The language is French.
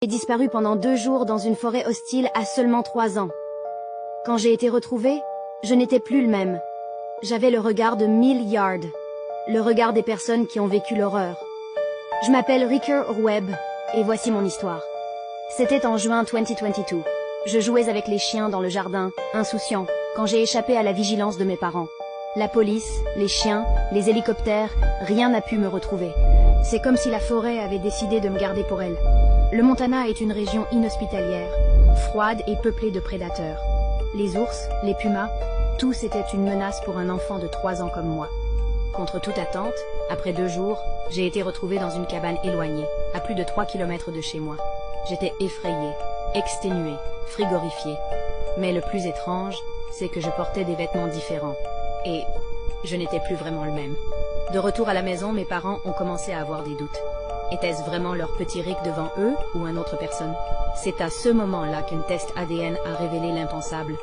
J'ai disparu pendant 2 jours dans une forêt hostile à seulement 3 ans. Quand j'ai été retrouvée, je n'étais plus le même. J'avais le regard de 1000 yards, le regard des personnes qui ont vécu l'horreur. Je m'appelle Ricker Webb, et voici mon histoire. C'était en juin 2022. Je jouais avec les chiens dans le jardin, insouciant, quand j'ai échappé à la vigilance de mes parents. La police, les chiens, les hélicoptères, rien n'a pu me retrouver. C'est comme si la forêt avait décidé de me garder pour elle. Le Montana est une région inhospitalière, froide et peuplée de prédateurs. Les ours, les pumas, tous étaient une menace pour un enfant de 3 ans comme moi. Contre toute attente, après 2 jours, j'ai été retrouvée dans une cabane éloignée, à plus de 3 kilomètres de chez moi. J'étais effrayée, exténuée, frigorifiée. Mais le plus étrange, c'est que je portais des vêtements différents. Et je n'étais plus vraiment le même. De retour à la maison, mes parents ont commencé à avoir des doutes. Était-ce vraiment leur petit Rick devant eux ou une autre personne? C'est à ce moment-là qu'un test ADN a révélé l'impensable.